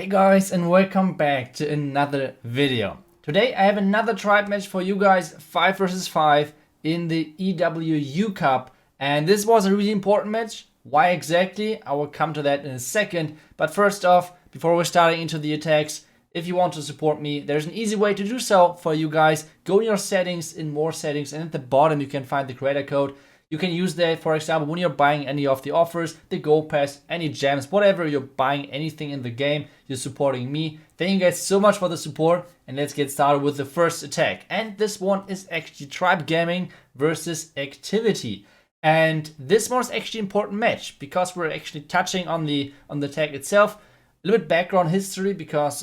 Hey guys, and welcome back to another video. Today I have another tribe match for you guys, 5 versus 5 in the EWU Cup, and this was a really important match. Why exactly? I will come to that in a second, but first off, before we're starting into the attacks, if you want to support me, there's an easy way to do so for you guys. Go in your settings, in more settings, and at the bottom you can find the creator code. You can use that, for example, when you're buying any of the offers, the Gold Pass, any gems, whatever you're buying, anything in the game, you're supporting me. Thank you guys so much for the support, and let's get started with the first attack. And this one is actually Tribe Gaming versus Activit-E. And this one is actually an important match because we're actually touching on the attack itself. A little bit background history because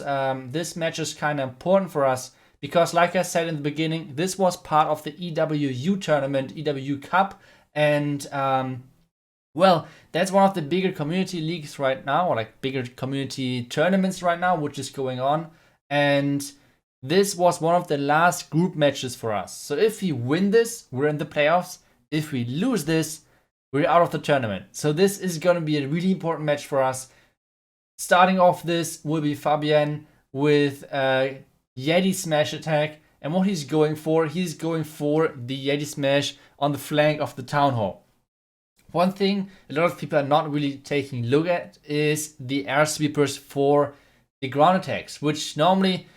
this match is kind of important for us. Because like I said in the beginning, this was part of the EWU tournament, EWU Cup. And, well, that's one of the bigger community leagues right now, or like bigger community tournaments right now, which is going on. And this was one of the last group matches for us. So if we win this, we're in the playoffs. If we lose this, we're out of the tournament. So this is going to be a really important match for us. Starting off this will be Fabian with Yeti smash attack. And what he's going for the Yeti smash on the flank of the Town Hall. One thing a lot of people are not really taking a look at is the air sweepers for the ground attacks, which normally,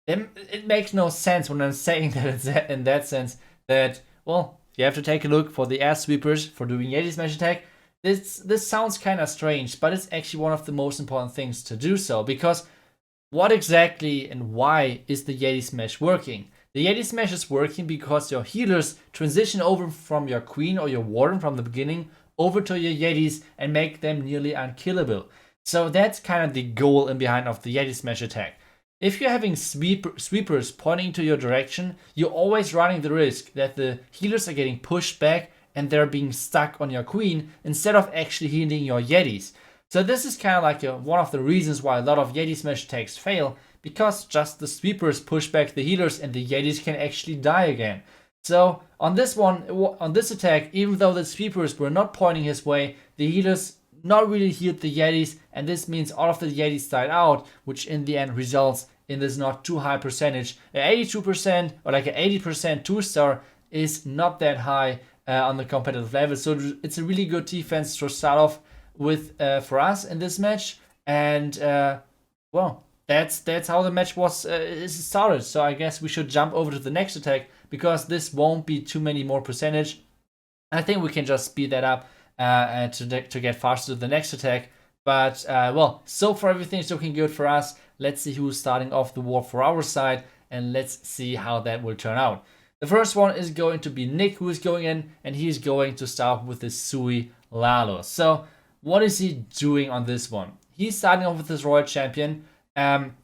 it makes no sense when I'm saying that in that sense that, well, you have to take a look for the air sweepers for doing Yeti smash attack. This sounds kind of strange, but it's actually one of the most important things to do so, because what exactly and why is the Yeti smash working? The Yeti smash is working because your healers transition over from your queen or your warden from the beginning over to your Yetis and make them nearly unkillable. So that's kind of the goal in behind of the Yeti smash attack. If you're having sweepers pointing to your direction, you're always running the risk that the healers are getting pushed back and they're being stuck on your queen instead of actually healing your Yetis. So this is kind of like one of the reasons why a lot of Yeti smash attacks fail, because just the sweepers push back the healers and the Yetis can actually die again. So on this attack, even though the sweepers were not pointing his way, the healers not really healed the Yetis, and this means all of the Yetis died out, which in the end results in this not too high percentage. 82% or like an 80% 2-star is not that high on the competitive level. So it's a really good defense to start off with for us in this match. And well, that's how the match was started. So I guess we should jump over to the next attack, because this won't be too many more percentage. I think we can just speed that up to get faster to the next attack. But well, so far everything's looking good for us. Let's see who's starting off the war for our side, and let's see how that will turn out. The first one is going to be Nick, who is going in, and he's going to start with the Soui Lalo. So what is he doing on this one? He's starting off with his Royal Champion,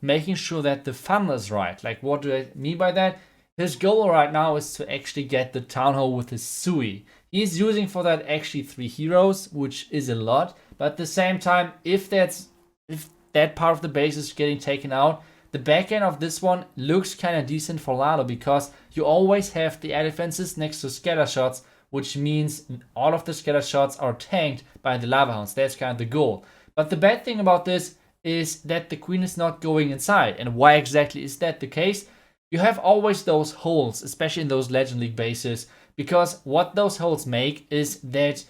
making sure that the funnel is right. Like, what do I mean by that? His goal right now is to actually get the Town Hall with his Soui. He's using for that actually 3 heroes, which is a lot. But at the same time, if that part of the base is getting taken out, the back end of this one looks kind of decent for Lalo, because you always have the air defenses next to scatter shots, which means all of the scatter shots are tanked by the lava hounds. That's kind of the goal. But the bad thing about this is that the queen is not going inside. And why exactly is that the case? You have always those holes, especially in those Legend League bases, because what those holes make is that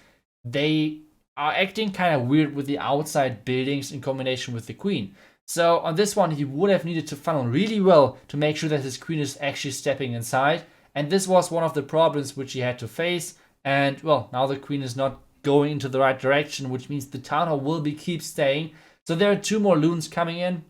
they are acting kind of weird with the outside buildings in combination with the queen. So on this one, he would have needed to funnel really well to make sure that his queen is actually stepping inside. And this was one of the problems which he had to face. And well, now the queen is not going into the right direction, which means the Town Hall will keep staying. So there are 2 more loons coming in.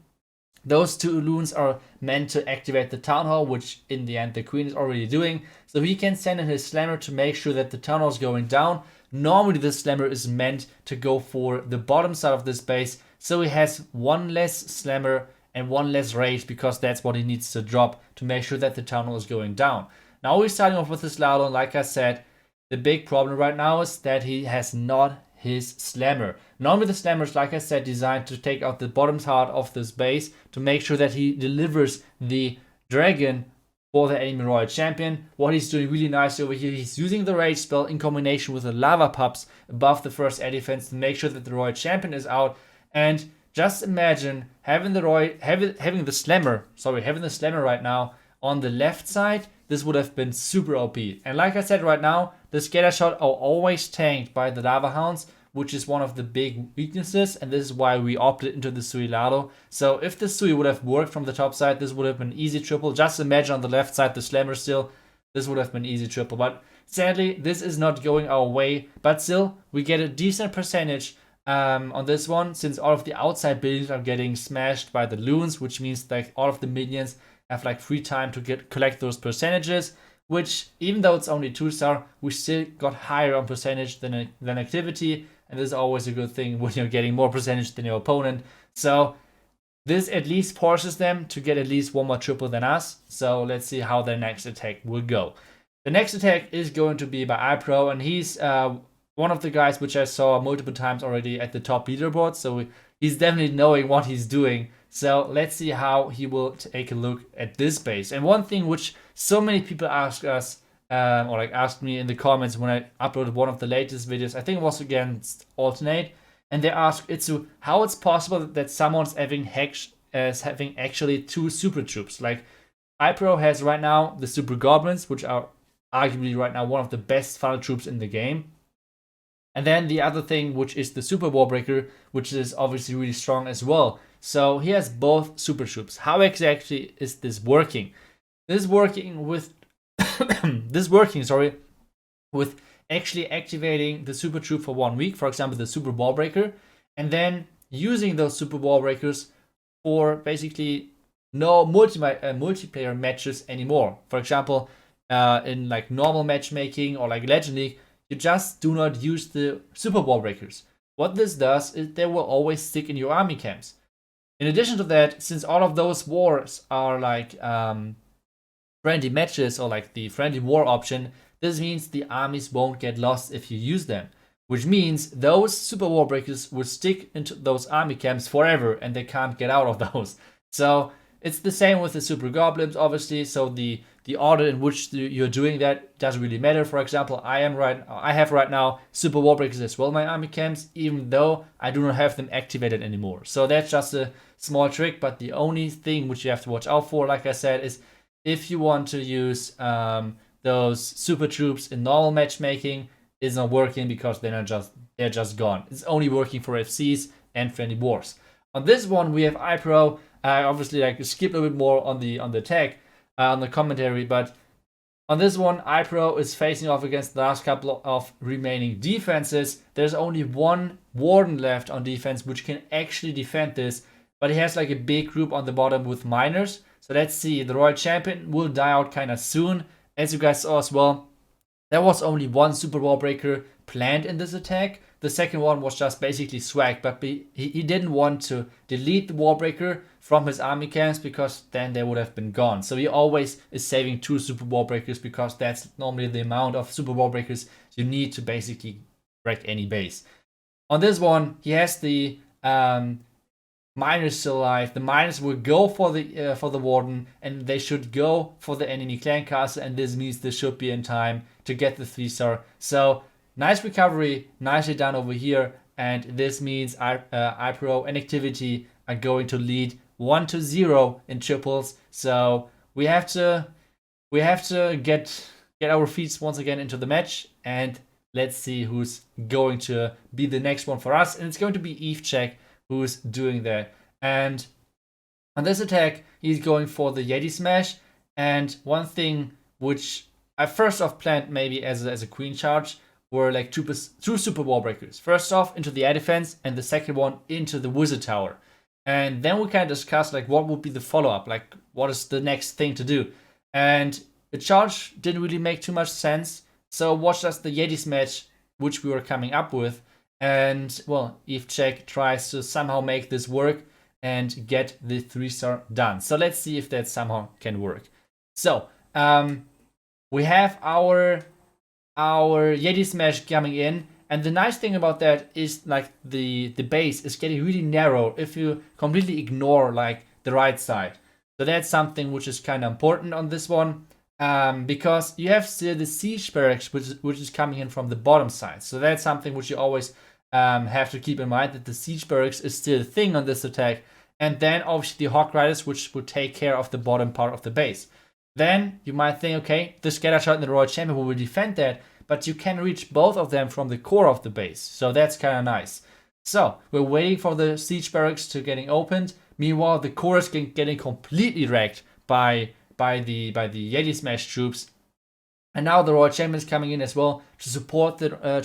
Those 2 loons are meant to activate the Town Hall, which in the end the queen is already doing. So he can send in his slammer to make sure that the Town Hall is going down. Normally the slammer is meant to go for the bottom side of this base, so he has 1 less slammer and 1 less rage, because that's what he needs to drop to make sure that the Town Hall is going down. Now we're starting off with his Lalo, and like I said, the big problem right now is that he has not his slammer. Normally the slammer is, like I said, designed to take out the bottom part of this base to make sure that he delivers the dragon for the enemy Royal Champion. What he's doing really nice over here, he's using the rage spell in combination with the lava pups above the first air defense to make sure that the Royal Champion is out. And just imagine having the slammer right now on the left side. This would have been super OP. And like I said right now, the scatter shot are always tanked by the Lava Hounds, which is one of the big weaknesses, and this is why we opted into the Soui Lalo. So if the Soui would have worked from the top side, this would have been easy triple. Just imagine on the left side the slammer still, this would have been easy triple. But sadly, this is not going our way, but still, we get a decent percentage on this one, since all of the outside buildings are getting smashed by the loons, which means like all of the minions have like free time to collect those percentages, which even though it's only 2-star, we still got higher on percentage than Activit-E, and this is always a good thing when you're getting more percentage than your opponent. So this at least forces them to get at least one more triple than us. So let's see how their next attack will go. The next attack is going to be by iPro, and he's one of the guys which I saw multiple times already at the top leaderboard. So he's definitely knowing what he's doing. So let's see how he will take a look at this base. And one thing which so many people ask us, or like asked me in the comments when I uploaded one of the latest videos, I think it was against Alternate, and they asked iTzu how it's possible that someone's having actually 2 super troops. Like iPro has right now the super goblins, which are arguably right now one of the best funnel troops in the game. And then the other thing, which is the super warbreaker, which is obviously really strong as well. So he has both super troops. How exactly is this working? This is working with with actually activating the super troop for 1 week, for example the super warbreaker, and then using those super warbreakers for basically no multiplayer matches anymore. For example, in like normal matchmaking or like Legend League, you just do not use the super warbreakers. What this does is they will always stick in your army camps. In addition to that, since all of those wars are like friendly matches or like the friendly war option, this means the armies won't get lost if you use them. Which means those super warbreakers will stick into those army camps forever and they can't get out of those. So it's the same with the super goblins, obviously. So the order in which you're doing that doesn't really matter. For example, I have right now super warbreakers as well in my army camps, even though I do not have them activated anymore. So that's just a small trick, but the only thing which you have to watch out for, like I said, is if you want to use those super troops in normal matchmaking, it's not working because they're just gone. It's only working for FCs and friendly wars. On this one, we have iPro. I obviously like skip a little bit more on the attack, on the commentary, but on this one, iPro is facing off against the last couple of remaining defenses. There's only one Warden left on defense, which can actually defend this, but he has like a big group on the bottom with miners. So let's see, the Royal Champion will die out kind of soon. As you guys saw as well, there was only one super warbreaker planned in this attack. The second one was just basically swag, but he didn't want to delete the warbreaker from his army camps because then they would have been gone. So he always is saving 2 super warbreakers because that's normally the amount of super warbreakers you need to basically wreck any base. On this one, he has the miners still alive. The miners will go for the warden, and they should go for the enemy clan castle, and this means they should be in time to get the 3-star. So nice recovery, nicely done over here, and this means iPro and Activit-E are going to lead 1-0 in triples. So we have to get our feet once again into the match, and let's see who's going to be the next one for us. And it's going to be EVCheck who's doing that. And on this attack, he's going for the Yeti smash. And one thing which I first off planned maybe as a queen charge were like two super warbreakers. First off into the air defense, and the second one into the wizard tower. And then we can discuss like what would be the follow-up, like what is the next thing to do. And the charge didn't really make too much sense. So watch us the Yeti smash, which we were coming up with. And well, EVCheck tries to somehow make this work and get the 3-star done. So let's see if that somehow can work. So we have our Yeti smash coming in, and the nice thing about that is like the base is getting really narrow if you completely ignore like the right side. So that's something which is kind of important on this one. Because you have still the siege barracks which is coming in from the bottom side. So that's something which you always have to keep in mind that the siege barracks is still a thing on this attack. And then obviously the Hawk Riders, which will take care of the bottom part of the base. Then you might think, okay, the Scattershot and the Royal Champion will defend that, but you can reach both of them from the core of the base. So that's kind of nice. So we're waiting for the siege barracks to getting opened. Meanwhile, the core is getting completely wrecked by the Yeti Smash troops. And now the Royal Champion is coming in as well to support the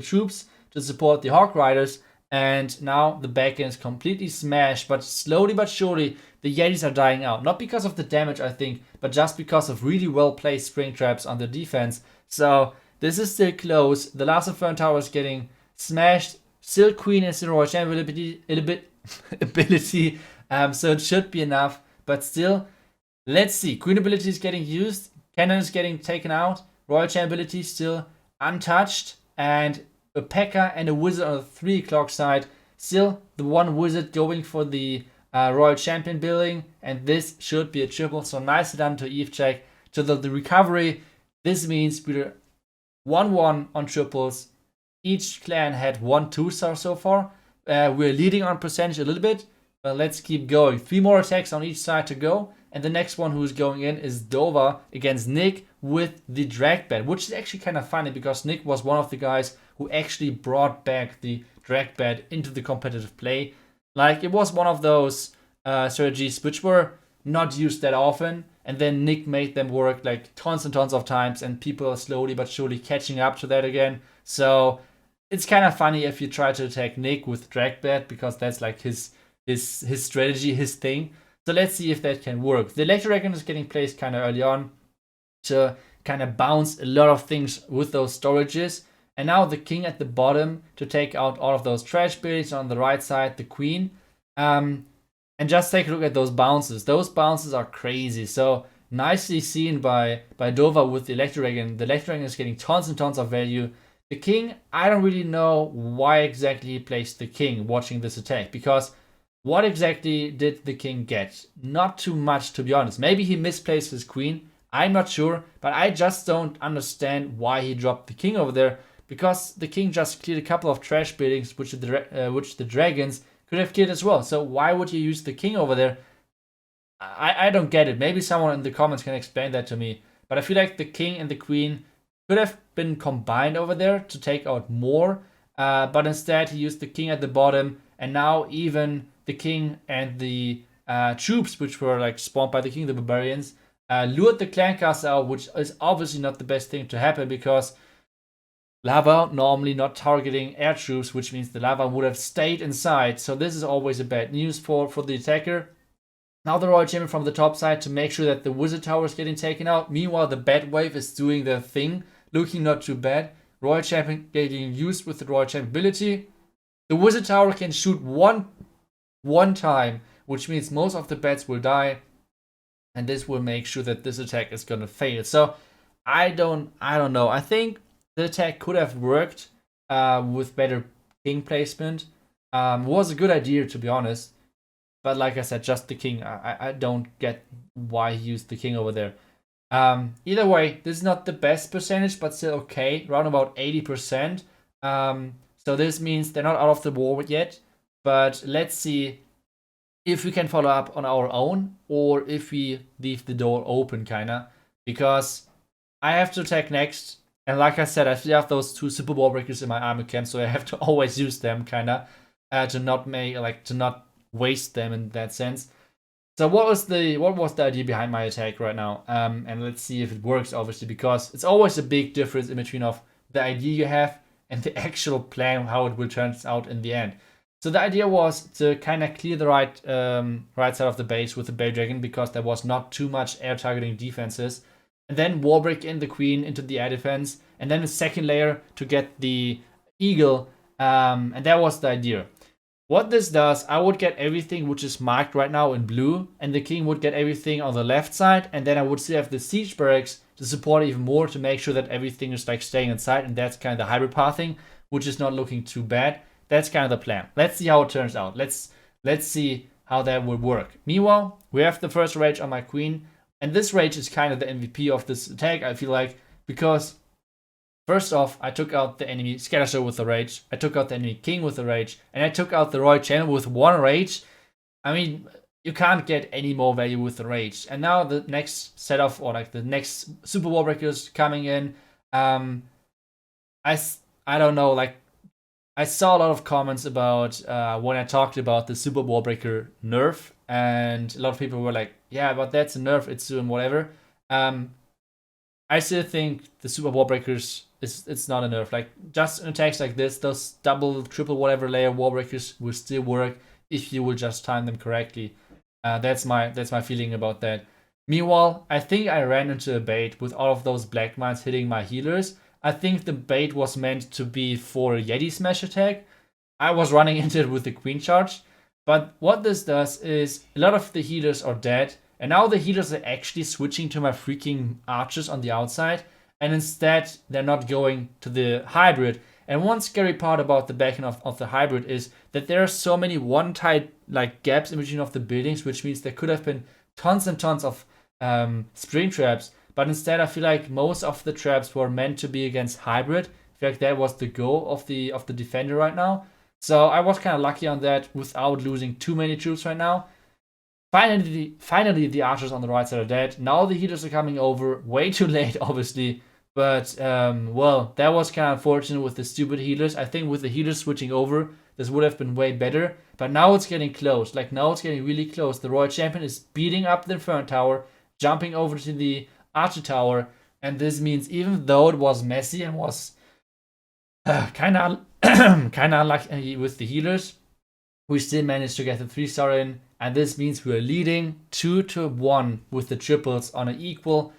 troops, to support the Hawk Riders. And now the backend is completely smashed, but slowly but surely the Yetis are dying out. Not because of the damage, I think, but just because of really well placed spring traps on the defense. So this is still close. The last Infernal Tower is getting smashed. Still Queen is the Royal Champion ability, so it should be enough. But still, let's see. Queen ability is getting used. Cannon is getting taken out. Royal Champion ability still untouched. And a P.E.K.K.A. and a Wizard on the 3 o'clock side. Still the one Wizard going for the Royal Champion building. And this should be a triple. So nicely done to Eve check. To the recovery. This means we're 1-1 on triples. Each clan had 1-2 stars so far. We're leading on percentage a little bit. But let's keep going. 3 more attacks on each side to go. And the next one who's going in is Dover against Nick with the drag bed, which is actually kind of funny because Nick was one of the guys who actually brought back the drag bed into the competitive play. Like, it was one of those strategies which were not used that often, and then Nick made them work like tons and tons of times, and people are slowly but surely catching up to that again. So it's kind of funny if you try to attack Nick with drag bed because that's like his strategy, his thing. So let's see if that can work. The Electro Dragon is getting placed kind of early on to kind of bounce a lot of things with those storages. And now the King at the bottom to take out all of those trash buildings. On the right side, the Queen. And just take a look at those bounces. Those bounces are crazy. So nicely seen by Dover with the Electro Dragon. The Electro Dragon is getting tons and tons of value. The King, I don't really know why exactly he placed the King watching this attack. Because what exactly did the King get? Not too much, to be honest. Maybe he misplaced his Queen. I'm not sure, but I just don't understand why he dropped the King over there. Because the King just cleared a couple of trash buildings, which the dragons could have killed as well. So why would you use the King over there? I don't get it. Maybe someone in the comments can explain that to me. But I feel like the King and the Queen could have been combined over there to take out more. But instead he used the King at the bottom, and now even the King and the troops, which were like spawned by the King, the barbarians, lured the clan castle out, which is obviously not the best thing to happen because lava normally not targeting air troops, which means the lava would have stayed inside. So this is always a bad news for the attacker. Now the Royal Champion from the top side to make sure that the Wizard Tower is getting taken out. Meanwhile, the Bat Wave is doing their thing, looking not too bad. Royal Champion getting used with the Royal Champion ability. The Wizard Tower can shoot one time, which means most of the bats will die, and this will make sure that this attack is gonna fail. So I don't know. I think the attack could have worked with better King placement. Was a good idea, to be honest, but like I said, just the King. I don't get why he used the King over there. Either way, this is not the best percentage, but still okay, around about 80%. So this means they're not out of the war yet. But let's see if we can follow up on our own or if we leave the door open, kinda. Because I have to attack next. And like I said, I still have those 2 super wall breakers in my armor camp, so I have to always use them, kinda, to not waste them in that sense. So what was the idea behind my attack right now? And let's see if it works, obviously, because it's always a big difference in between of the idea you have and the actual plan, how it will turn out in the end. So the idea was to kind of clear the right side of the base with the Bear Dragon because there was not too much air targeting defenses. And then wall break in the Queen into the air defense. And then a second layer to get the Eagle. And that was the idea. What this does, I would get everything which is marked right now in blue. And the King would get everything on the left side. And then I would still have the Siege Barracks to support even more to make sure that everything is like staying inside. And that's kind of the hybrid pathing, which is not looking too bad. That's kind of the plan. Let's see how it turns out. Let's see how that will work. Meanwhile, we have the first rage on my Queen. And this rage is kind of the MVP of this attack, I feel like. Because First off, I took out the enemy Scattershow with the rage, I took out the enemy king with the rage, and I took out the royal champion with 1 rage. I mean, you can't get any more value with the rage. And now the next set of, or like the next super wall breakers coming in. I don't know, like I saw a lot of comments about when I talked about the super wall breaker nerf, and a lot of people were like, yeah, but that's a nerf, it's doing whatever. I still think the super wall breakers it's not a nerf. Like just attacks like this, those double, triple, whatever layer wall breakers will still work if you will just time them correctly. That's my feeling about that. Meanwhile, I think I ran into a bait with all of those black mines hitting my healers. I think the bait was meant to be for a Yeti smash attack. I was running into it with the queen charge. But what this does is a lot of the healers are dead. And now the healers are actually switching to my freaking archers on the outside. And instead, they're not going to the hybrid. And one scary part about the backend of the hybrid is that there are so many one-tight like gaps in between of the buildings, which means there could have been tons and tons of spring traps. But instead, I feel like most of the traps were meant to be against hybrid. I feel like that was the goal of the defender right now. So I was kind of lucky on that without losing too many troops right now. Finally, the archers on the right side are dead. Now the healers are coming over. Way too late, obviously. But, well, that was kind of unfortunate with the stupid healers. I think with the healers switching over, this would have been way better. But now it's getting close. Like, now it's getting really close. The Royal Champion is beating up the Inferno Tower, jumping over to the Archer Tower. And this means even though it was messy and was kind of unlucky with the healers, we still managed to get the 3-star in. And this means we're leading 2-1 with the triples on an equal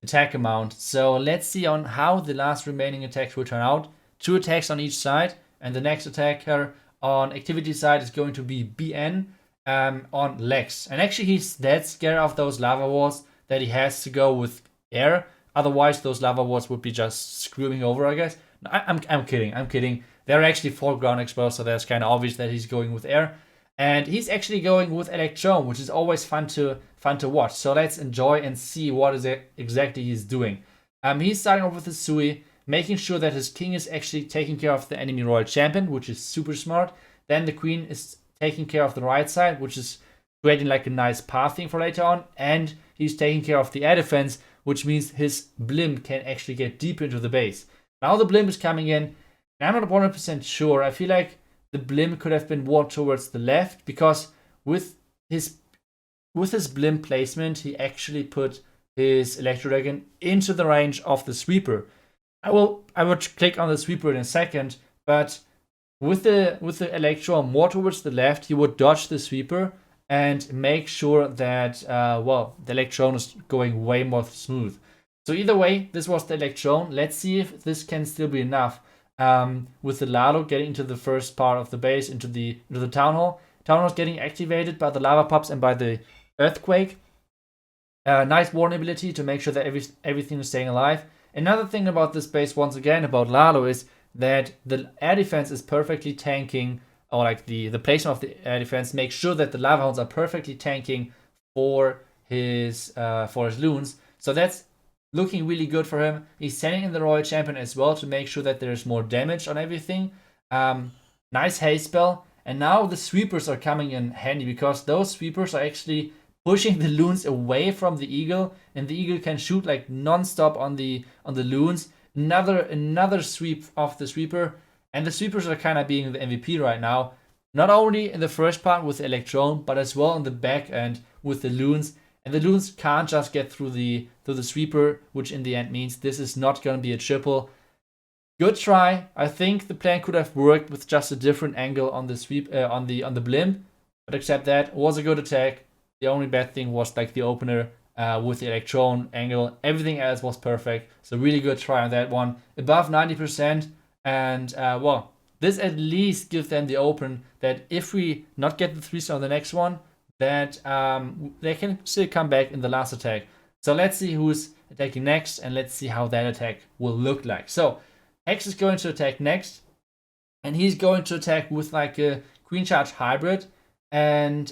attack amount. So let's see on how the last remaining attacks will turn out. 2 attacks on each side, and the next attacker on Activit-E side is going to be BN on Lex. And actually he's that scared of those lava walls that he has to go with air. Otherwise those lava walls would be just screwing over, I guess. I'm kidding. They're actually foreground exposed, so that's kind of obvious that he's going with air. And he's actually going with Electro, which is always fun to watch. So let's enjoy and see what is it exactly he's doing. He's starting off with the Soui, making sure that his king is actually taking care of the enemy royal champion, which is super smart. Then the queen is taking care of the right side, which is creating like a nice pathing for later on. And he's taking care of the air defense, which means his blimp can actually get deep into the base. Now the blimp is coming in, and I'm not 100% sure. I feel like the blimp could have been more towards the left, because with his blimp placement, he actually put his Electro Dragon into the range of the sweeper. I will click on the sweeper in a second, but with the Electro more towards the left, he would dodge the sweeper and make sure that well, the Electron is going way more smooth. So either way, this was the Electron. Let's see if this can still be enough. With the Lalo getting into the first part of the base, into the Town Hall. Town Hall is getting activated by the lava pops and by the earthquake. Nice warning ability to make sure that everything is staying alive. Another thing about this base, once again, about Lalo, is that the air defense is perfectly tanking, or like the placement of the air defense makes sure that the lava hounds are perfectly tanking for his loons. So that's looking really good for him. He's sending in the Royal Champion as well to make sure that there's more damage on everything. Nice haste spell. And now the sweepers are coming in handy, because those sweepers are actually pushing the loons away from the eagle, and the eagle can shoot like non-stop on the loons. Another sweep of the sweeper, and the sweepers are kind of being the MVP right now. Not only in the first part with the Electron, but as well in the back end with the loons. And the loons can't just get through the sweeper, which in the end means this is not going to be a triple. Good try. I think the plan could have worked with just a different angle on the sweep on the blimp, but except that, it was a good attack. The only bad thing was like the opener with the Electron angle. Everything else was perfect. So really good try on that one. Above 90%, and well, this at least gives them the open that if we not get the 3-star on the next one, that they can still come back in the last attack. So let's see who's attacking next, and let's see how that attack will look like. So Hex is going to attack next, and he's going to attack with like a Queen Charge hybrid, and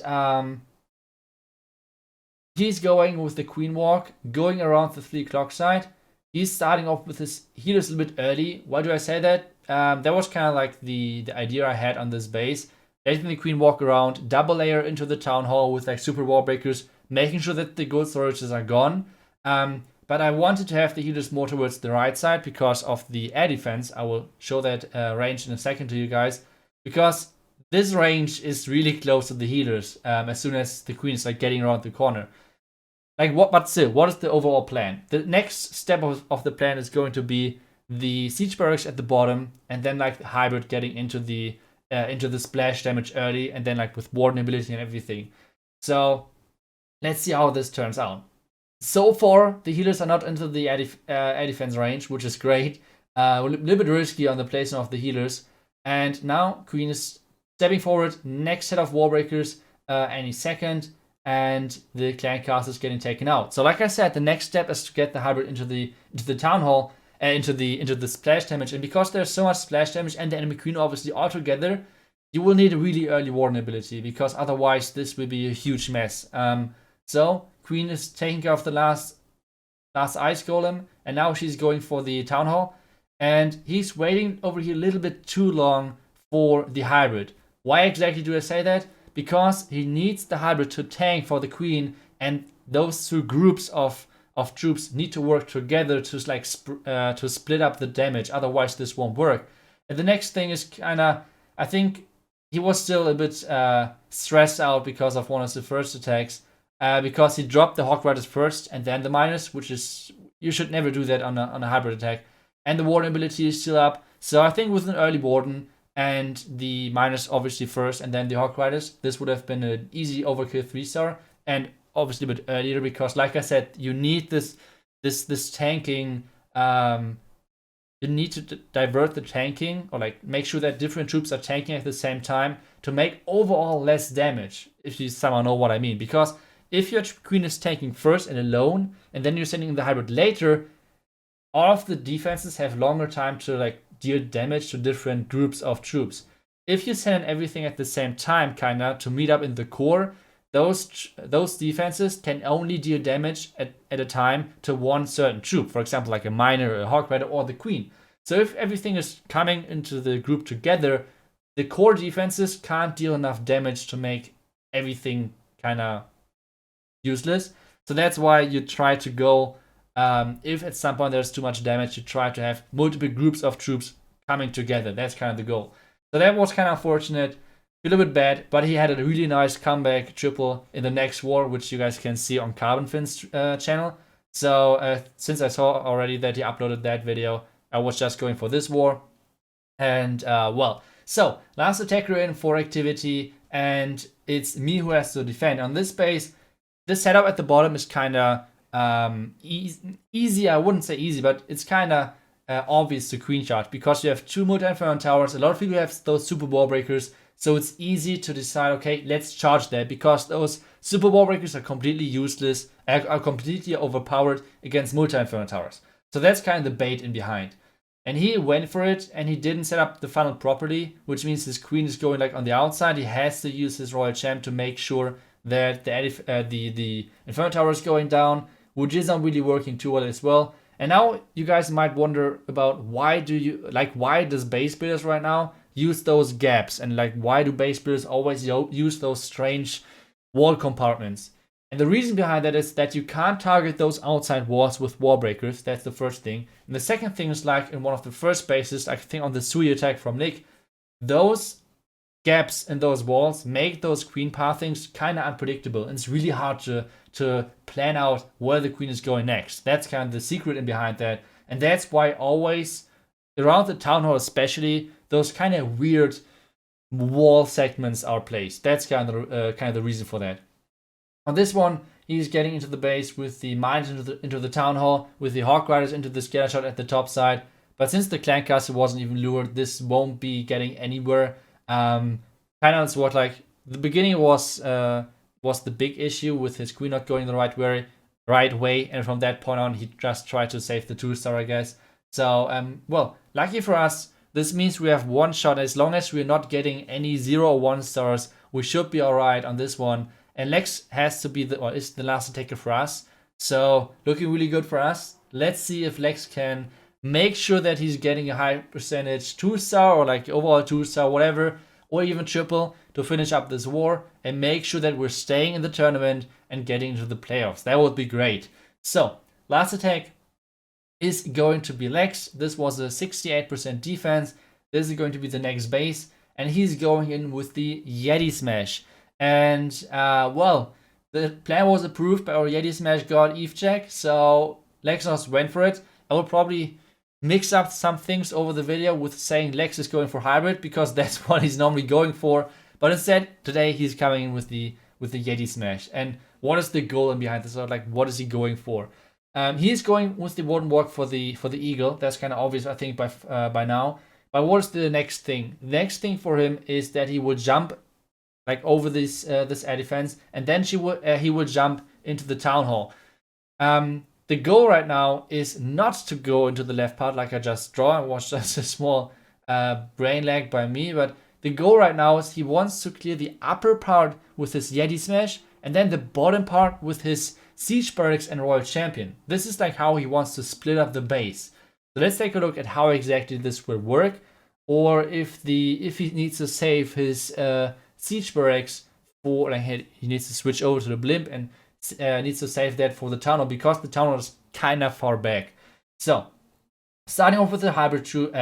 he's going with the Queen Walk, going around the 3 o'clock side. he's starting off with his healers a little bit early. Why do I say that? That was kind of like the idea I had on this base. Letting the queen walk around, double layer into the town hall with like super wall breakers, making sure that the gold storages are gone. But I wanted to have the healers more towards the right side because of the air defense. I will show that range in a second to you guys. Because this range is really close to the healers as soon as the queen is like getting around the corner. Like what? But still, what is the overall plan? The next step of the plan is going to be the siege barracks at the bottom, and then like the hybrid getting into the splash damage early, and then like with warden ability and everything. So let's see how this turns out. So far, the healers are not into the air defense range, which is great. A little bit risky on the placement of the healers. And now Queen is stepping forward. Next set of wall breakers any second. And the clan castle is getting taken out. So like I said, the next step is to get the hybrid into the town hall, into the splash damage. And because there's so much splash damage and the enemy queen obviously all together, you will need a really early warden ability, because otherwise this will be a huge mess. So queen is taking care of the last ice golem, and now she's going for the town hall, and he's waiting over here a little bit too long for the hybrid. Why exactly do I say that? Because he needs the hybrid to tank for the queen, and those two groups of troops need to work together to like to split up the damage. Otherwise, this won't work. And the next thing is kind of, I think he was still a bit stressed out because of one of the first attacks, because he dropped the Hawk Riders first and then the minus, which is, you should never do that on a hybrid attack. And the warden ability is still up. So I think with an early warden and the minus obviously first and then the Hawk Riders, this would have been an easy overkill 3-star, and obviously a bit earlier, because like I said, you need this tanking. You need to divert the tanking, or like make sure that different troops are tanking at the same time to make overall less damage, if you somehow know what I mean. Because if your queen is tanking first and alone, and then you're sending the hybrid later, all of the defenses have longer time to like deal damage to different groups of troops. If you send everything at the same time, kinda to meet up in the core, those defenses can only deal damage at a time to one certain troop. For example, like a miner, a hawk rider, or the queen. So if everything is coming into the group together, the core defenses can't deal enough damage to make everything kind of useless. So that's why you try to go, if at some point there's too much damage, you try to have multiple groups of troops coming together. That's kind of the goal. So that was kind of unfortunate, a little bit bad, but he had a really nice comeback triple in the next war, which you guys can see on Carbonfin's channel. So since I saw already that he uploaded that video, I was just going for this war. And well, so last attacker in for Activit-E, and it's me who has to defend. On this base, this setup at the bottom is kind of easy. I wouldn't say easy, but it's kind of obvious to queen charge, because you have two multi-inferno towers. A lot of people have those super wall breakers, so it's easy to decide, okay, let's charge that, because those super wall breakers are completely useless, are completely overpowered against multi-inferno towers. So that's kind of the bait in behind. And he went for it, and he didn't set up the funnel properly, which means his queen is going like on the outside. He has to use his royal champ to make sure that the inferno tower is going down, which isn't really working too well as well. And now you guys might wonder about why does base builders right now use those gaps, and like why do base builders always use those strange wall compartments? And the reason behind that is that you can't target those outside walls with wall breakers. That's the first thing. And the second thing is, like in one of the first bases, I think on the Soui attack from Nick, those gaps in those walls make those queen pathings kind of unpredictable, and it's really hard to plan out where the queen is going next. That's kind of the secret in behind that, and that's why always around the town hall, especially, those kind of weird wall segments are placed. That's kind of the reason for that. On this one, he's getting into the base with the mines into the town hall, with the hawk riders into the scatter shot at the top side. But since the clan castle wasn't even lured, this won't be getting anywhere. Kind of what like the beginning was the big issue with his queen not going the right way, and from that point on, he just tried to save the 2-star, I guess. So well, lucky for us, this means we have one shot. As long as we're not getting any 0 or 1 stars, we should be alright on this one. And Lex has to be is the last attacker for us. So looking really good for us. let's see if Lex can make sure that he's getting a high percentage 2-star or like overall 2-star, whatever, or even triple to finish up this war and make sure that we're staying in the tournament and getting into the playoffs. That would be great. So, last attack is going to be Lex. This was a 68% defense. This is going to be the next base. And he's going in with the Yeti Smash. And, well, the plan was approved by our Yeti Smash god Eve Jack. So, Lexos went for it. I will probably mix up some things over the video with saying Lex is going for hybrid because that's what he's normally going for. But instead, today he's coming in with the Yeti Smash. And what is the goal in behind this? Or like, what is he going for? He's going with the Warden Walk for the Eagle. That's kind of obvious, I think, by now. But what is the next thing? The next thing for him is that he would jump like over this air defense, and then he would jump into the Town Hall. The goal right now is not to go into the left part like I just draw. It was just a small brain lag by me, but the goal right now is he wants to clear the upper part with his Yeti Smash, and then the bottom part with his Siege Barracks and Royal Champion. This is like how he wants to split up the base. So let's take a look at how exactly this will work, or if he needs to save his Siege Barracks for, like, he needs to switch over to the blimp and needs to save that for the tunnel because the tunnel is kind of far back. So, starting off with the hybrid troop,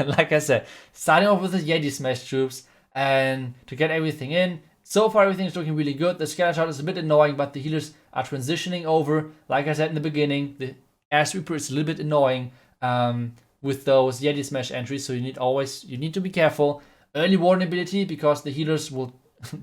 like I said, starting off with the Yeti Smash troops, and to get everything in. So far, everything is looking really good. The scatter shot is a bit annoying, but the healers are transitioning over. Like I said in the beginning, the Air Sweeper is a little bit annoying with those Yeti Smash entries, so you need to be careful. Early warden ability because the healers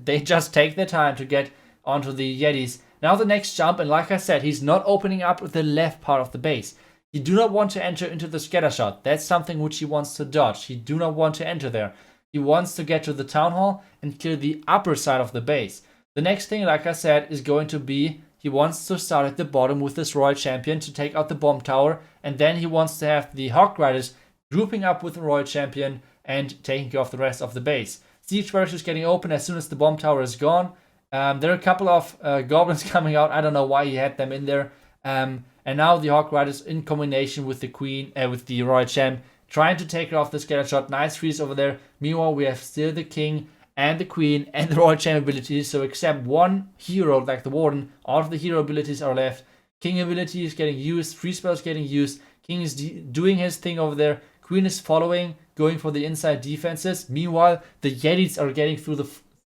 they just take their time to get onto the Yetis. Now the next jump, and like I said, he's not opening up with the left part of the base. He do not want to enter into the scatter shot. That's something which he wants to dodge. He do not want to enter there. He wants to get to the Town Hall and clear the upper side of the base. The next thing, like I said, is going to be he wants to start at the bottom with this Royal Champion to take out the bomb tower, and then he wants to have the Hawk Riders grouping up with the Royal Champion and taking care of the rest of the base. Siege Barracks is getting open as soon as the bomb tower is gone. There are a couple of goblins coming out. I don't know why he had them in there. And now the Hawk Riders in combination with the Queen, with the Royal Champ, trying to take her off the scatter shot. Nice freeze over there. Meanwhile, we have still the King and the Queen and the Royal Champ abilities. So except one hero, like the Warden, all of the hero abilities are left. King ability is getting used. Free spell is getting used. King is doing his thing over there. Queen is following, going for the inside defenses. Meanwhile, the Yetis are getting through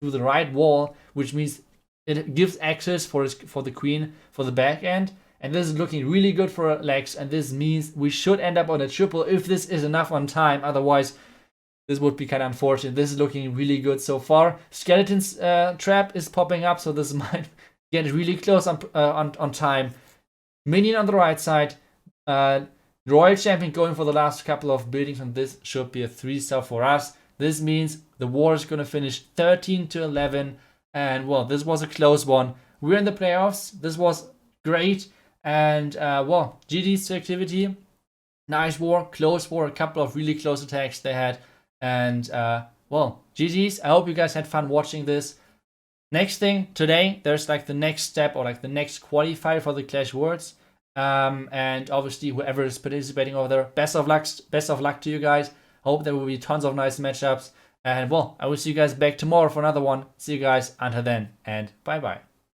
the right wall, which means it gives access for the Queen for the back end. And this is looking really good for Lex, and this means we should end up on a triple if this is enough on time. Otherwise, this would be kind of unfortunate. This is looking really good so far. Skeleton's trap is popping up, so this might get really close on time. Minion on the right side. Royal Champion going for the last couple of buildings, and this should be a 3-star for us. This means the war is going to finish 13-11, and well, this was a close one. We're in the playoffs. This was great, and well, GG's to Activit-E. Nice war, close war, a couple of really close attacks they had, and well, GG's. I hope you guys had fun watching this. Next thing, today, there's like the next step or like the next qualifier for the Clash Worlds. And obviously whoever is participating over there, best of luck to you guys. Hope there will be tons of nice matchups, and well, I will see you guys back tomorrow for another one. See you guys until then, and bye bye.